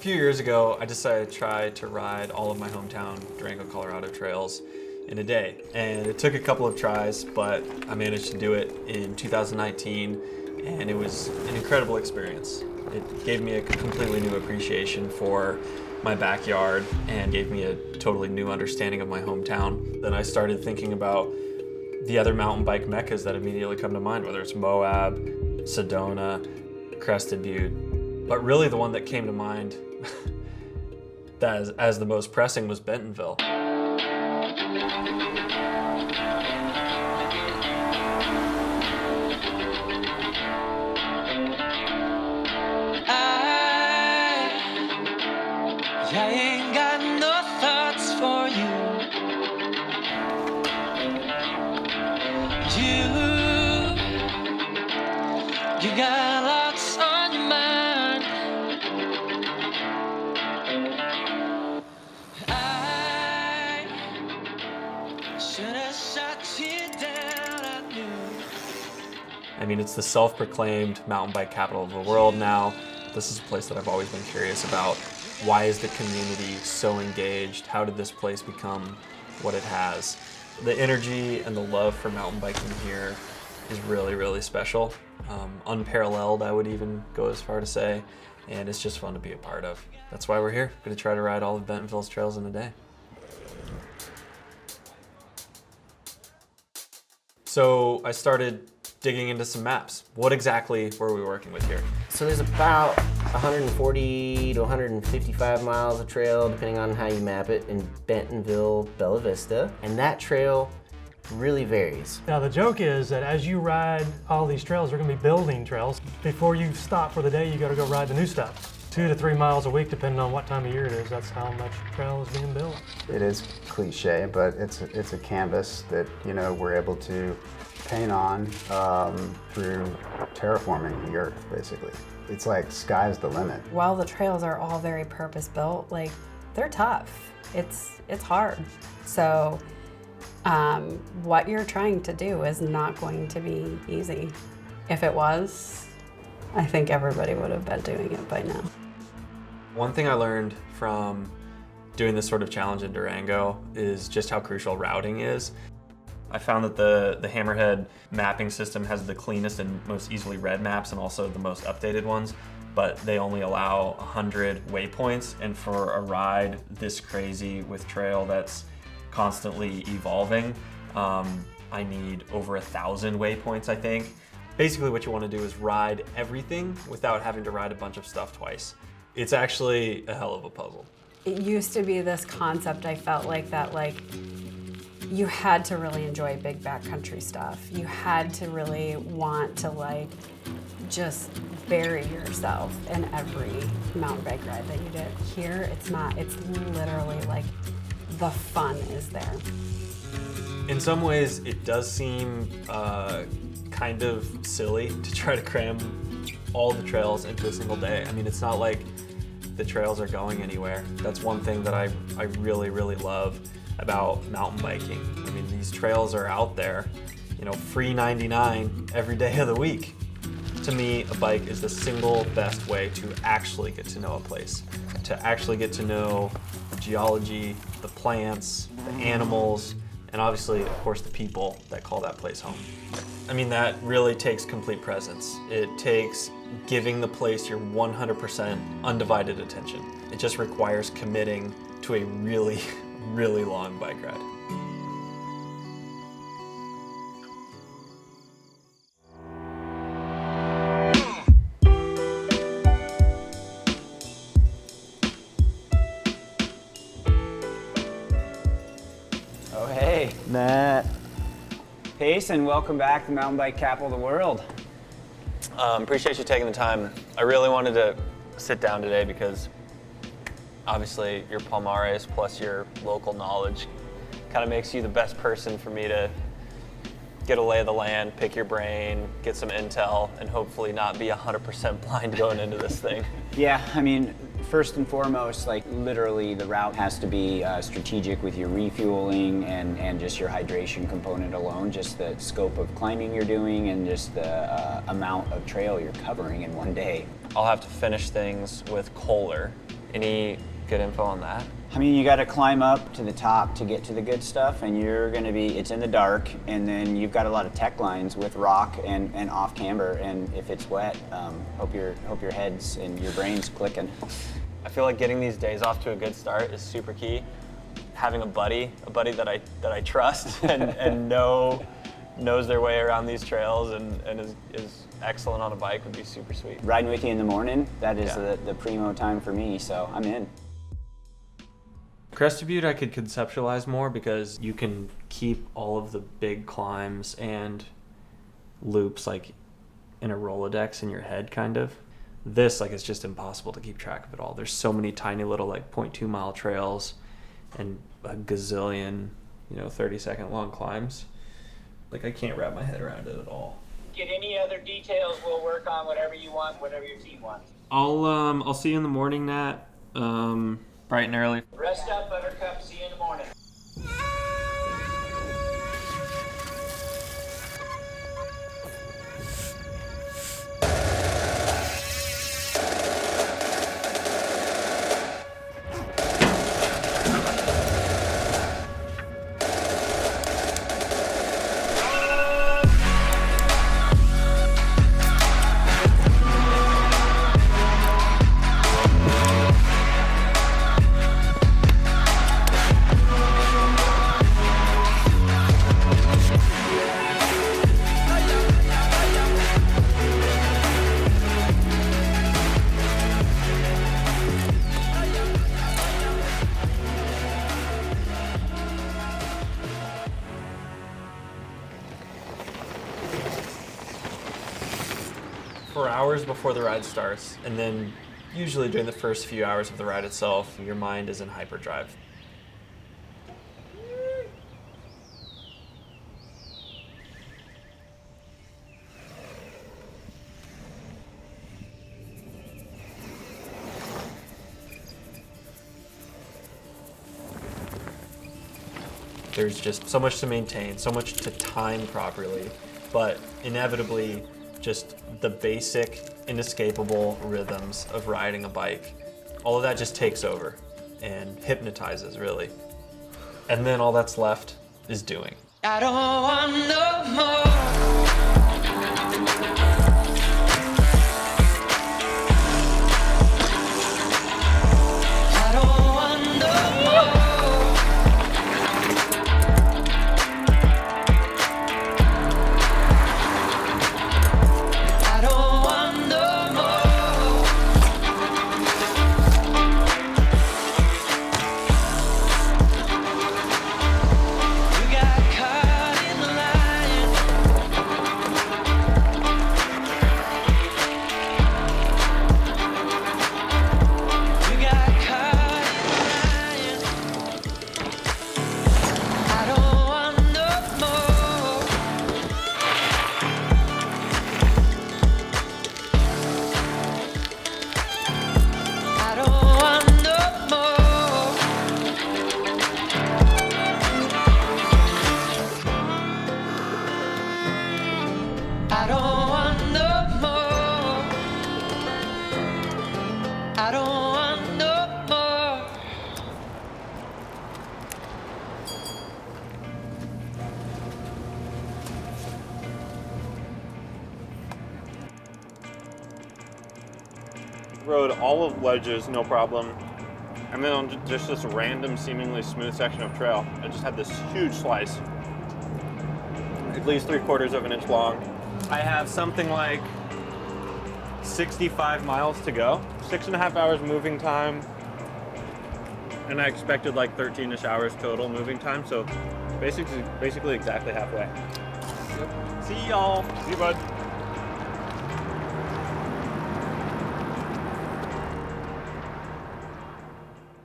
few years ago, I decided to try to ride all of my hometown Durango, Colorado trails in a day. And it took a couple of tries, but I managed to do it in 2019, and it was an incredible experience. It gave me a completely new appreciation for my backyard and gave me a totally new understanding of my hometown. Then I started thinking about the other mountain bike meccas that immediately come to mind, whether it's Moab, Sedona, Crested Butte. But really the one that came to mind as the most pressing was Bentonville. I ain't got no thoughts for you. You got lots on your mind. I should have shot you down, I knew. I mean, it's the self-proclaimed mountain bike capital of the world now. This is a place that I've always been curious about. Why is the community so engaged? How did this place become what it has? The energy and the love for mountain biking here is really, really special. Unparalleled, I would even go as far to say, and it's just fun to be a part of. That's why we're here. We're gonna try to ride all of Bentonville's trails in a day. So I started digging into some maps. What exactly were we working with here? So there's about 140 to 155 miles of trail, depending on how you map it, in Bentonville, Bella Vista. And that trail really varies. Now the joke is that as you ride all these trails, they're gonna be building trails. Before you stop for the day, you gotta go ride the new stuff. 2 to 3 miles a week, depending on what time of year it is. That's how much trail is being built. It is cliche, but it's a canvas that, you know, we're able to paint on through terraforming the earth, basically. It's like sky's the limit. While the trails are all very purpose-built, like, they're tough. It's hard. So what you're trying to do is not going to be easy. If it was, I think everybody would have been doing it by now. One thing I learned from doing this sort of challenge in Durango is just how crucial routing is. I found that the Hammerhead mapping system has the cleanest and most easily read maps and also the most updated ones, but they only allow 100 waypoints, and for a ride this crazy with trail that's constantly evolving, I need over 1,000 waypoints, I think. Basically what you want to do is ride everything without having to ride a bunch of stuff twice. It's actually a hell of a puzzle. It used to be this concept, I felt like, that like you had to really enjoy big backcountry stuff. You had to really want to like just bury yourself in every mountain bike ride that you did. Here, it's not. It's literally like the fun is there. In some ways, it does seem kind of silly to try to cram all the trails into a single day. I mean, it's not like the trails are going anywhere. That's one thing that I really, really love about mountain biking. I mean, these trails are out there, you know, free 99 every day of the week. To me, a bike is the single best way to actually get to know a place, to actually get to know the geology, the plants, the animals, and obviously, of course, the people that call that place home. I mean, that really takes complete presence. It takes giving the place your 100% undivided attention. It just requires committing to a really, really long bike ride. Oh, hey, Matt. Payson, welcome back to Mountain Bike Capital of the World. Appreciate you taking the time. I really wanted to sit down today because obviously your Palmares plus your local knowledge kind of makes you the best person for me to get a lay of the land, pick your brain, get some intel, and hopefully not be 100% blind going into this thing. Yeah, I mean, first and foremost, like literally the route has to be strategic with your refueling and just your hydration component alone, just the scope of climbing you're doing and just the amount of trail you're covering in one day. I'll have to finish things with Kohler Any good info on that? I mean, you got to climb up to the top to get to the good stuff, and you're going to be, it's in the dark, and then you've got a lot of tech lines with rock and off camber, and if it's wet, hope your head's and your brain's clicking. I feel like getting these days off to a good start is super key. Having a buddy that I trust and knows their way around these trails and is excellent on a bike would be super sweet. Riding with you in the morning, that is the primo time for me, so I'm in. Crested Butte I could conceptualize more because you can keep all of the big climbs and loops like in a Rolodex in your head kind of. This, like, it's just impossible to keep track of it all. There's so many tiny little like 0.2 mile trails and a gazillion, 30-second long climbs. Like, I can't wrap my head around it at all. Get any other details, we'll work on whatever you want, whatever your team wants. I'll see you in the morning, Nat. Bright and early. Rest up, Buttercup, see you in the morning. For hours before the ride starts, and then usually during the first few hours of the ride itself, your mind is in hyperdrive. There's just so much to maintain, so much to time properly, but inevitably just the basic, inescapable rhythms of riding a bike. All of that just takes over and hypnotizes, really. And then all that's left is doing. I don't want no more. I don't want no more. I don't want no more. I don't want no more. Rode all of ledges, no problem. And then on just this random, seemingly smooth section of trail, I just had this huge slice, at least 3/4 of an inch long. I have something like 65 miles to go, 6.5 hours moving time, and I expected like 13-ish hours total moving time, so basically exactly halfway. Yep. See y'all. See you, bud.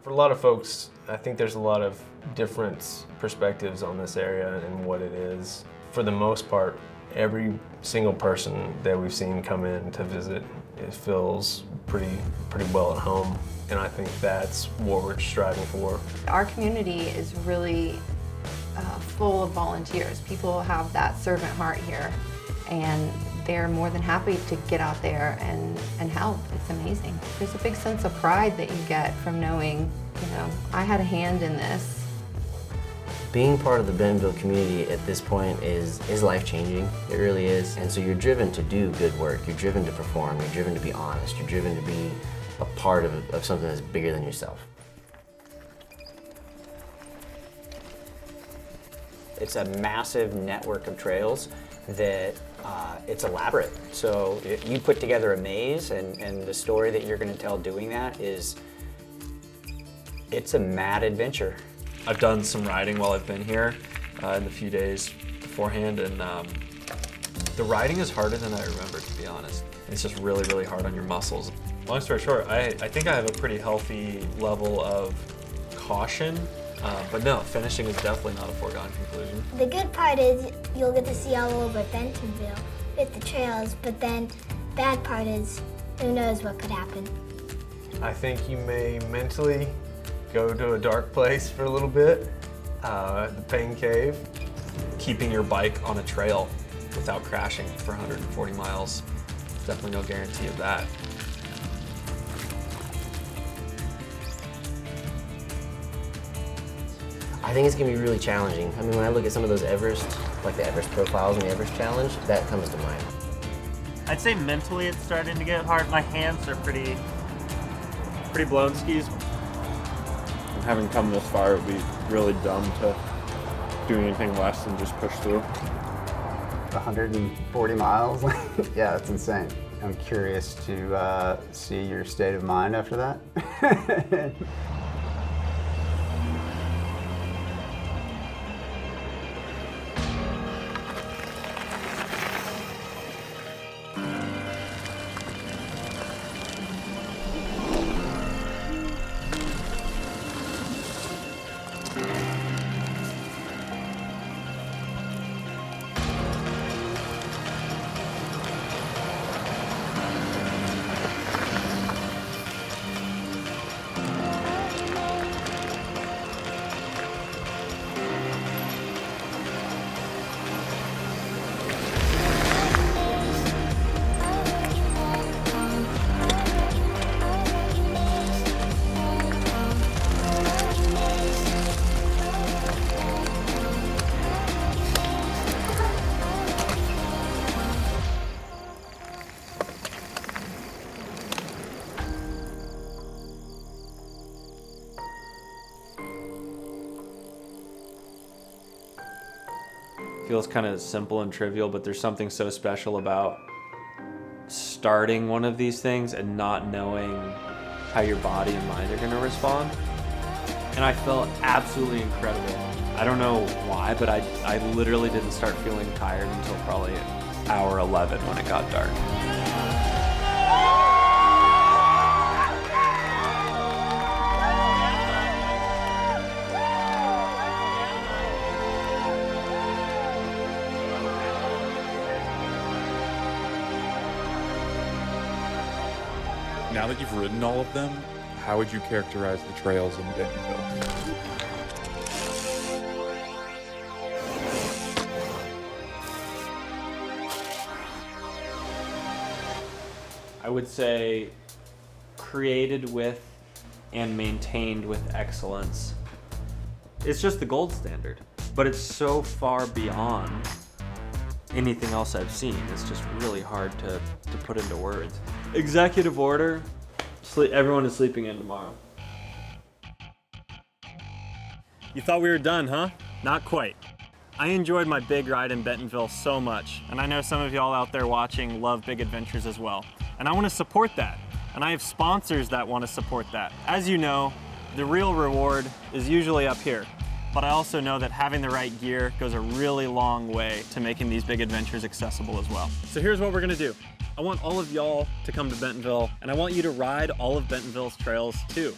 For a lot of folks, I think there's a lot of different perspectives on this area and what it is. For the most part, every single person that we've seen come in to visit, it feels pretty well at home, and I think that's what we're striving for. Our community is really full of volunteers. People have that servant heart here, and they're more than happy to get out there and help. It's amazing. There's a big sense of pride that you get from knowing, you know, I had a hand in this. Being part of the Bentonville community at this point is life-changing. It really is. And so you're driven to do good work. You're driven to perform. You're driven to be honest. You're driven to be a part of something that's bigger than yourself. It's a massive network of trails that it's elaborate. So you put together a maze, and the story that you're going to tell doing that is, it's a mad adventure. I've done some riding while I've been here in the few days beforehand, and the riding is harder than I remember, to be honest. It's just really, really hard on your muscles. Long story short, I think I have a pretty healthy level of caution, but no, finishing is definitely not a foregone conclusion. The good part is you'll get to see all over Bentonville with the trails, but then bad part is who knows what could happen. I think you may mentally go to a dark place for a little bit, the pain cave. Keeping your bike on a trail without crashing for 140 miles, definitely no guarantee of that. I think it's gonna be really challenging. I mean, when I look at some of those Everest, like the Everest profiles and the Everest Challenge, that comes to mind. I'd say mentally it's starting to get hard. My hands are pretty blown skis. And having come this far, it would be really dumb to do anything less than just push through. 140 miles? Yeah, that's insane. I'm curious to see your state of mind after that. Feels kind of simple and trivial, but there's something so special about starting one of these things and not knowing how your body and mind are going to respond. And I felt absolutely incredible. I don't know why, but I literally didn't start feeling tired until probably hour 11 when it got dark. Now that you've ridden all of them, how would you characterize the trails in Bentonville? I would say created with and maintained with excellence. It's just the gold standard, but it's so far beyond anything else I've seen. It's just really hard to put into words. Executive order, everyone is sleeping in tomorrow. You thought we were done, huh? Not quite. I enjoyed my big ride in Bentonville so much, and I know some of y'all out there watching love big adventures as well. And I want to support that, and I have sponsors that want to support that. As you know, the real reward is usually up here, but I also know that having the right gear goes a really long way to making these big adventures accessible as well. So here's what we're gonna do. I want all of y'all to come to Bentonville, and I want you to ride all of Bentonville's trails too.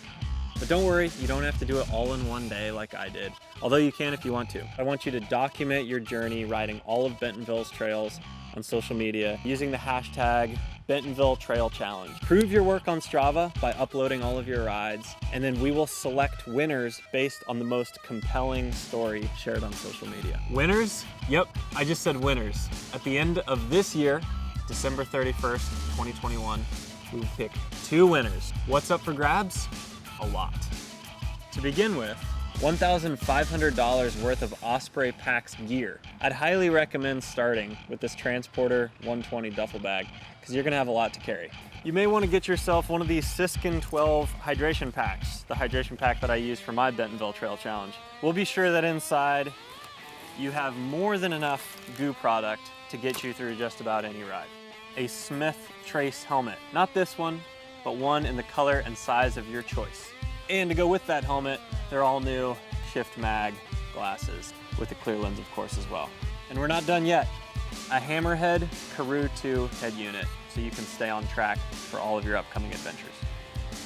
But don't worry, you don't have to do it all in one day like I did, although you can if you want to. I want you to document your journey riding all of Bentonville's trails on social media using the hashtag Bentonville Trail Challenge. Prove your work on Strava by uploading all of your rides, and then we will select winners based on the most compelling story shared on social media. Winners? Yep, I just said winners. At the end of this year, December 31st, 2021, we will pick 2 winners. What's up for grabs? A lot. To begin with, $1,500 worth of Osprey Packs gear. I'd highly recommend starting with this Transporter 120 duffel bag because you're gonna have a lot to carry. You may want to get yourself one of these Siskin 12 hydration packs, the hydration pack that I use for my Bentonville Trail Challenge. We'll be sure that inside you have more than enough goo product to get you through just about any ride. A Smith Trace helmet, not this one, but one in the color and size of your choice. And to go with that helmet, they're all new Shift Mag glasses with a clear lens, of course, as well. And we're not done yet. A Hammerhead Karoo 2 head unit, so you can stay on track for all of your upcoming adventures.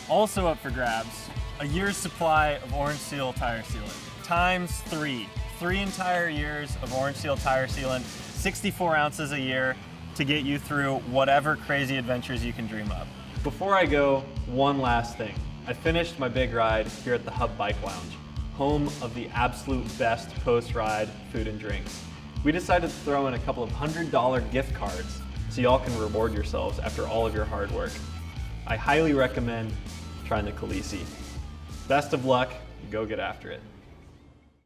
Also up for grabs, a year's supply of Orange Seal tire sealant, times 3. 3 entire years of Orange Seal tire sealant, 64 ounces a year to get you through whatever crazy adventures you can dream of. Before I go, one last thing. I finished my big ride here at the Hub Bike Lounge, home of the absolute best post-ride food and drinks. We decided to throw in a couple of $100 gift cards so y'all can reward yourselves after all of your hard work. I highly recommend trying the Khaleesi. Best of luck, go get after it.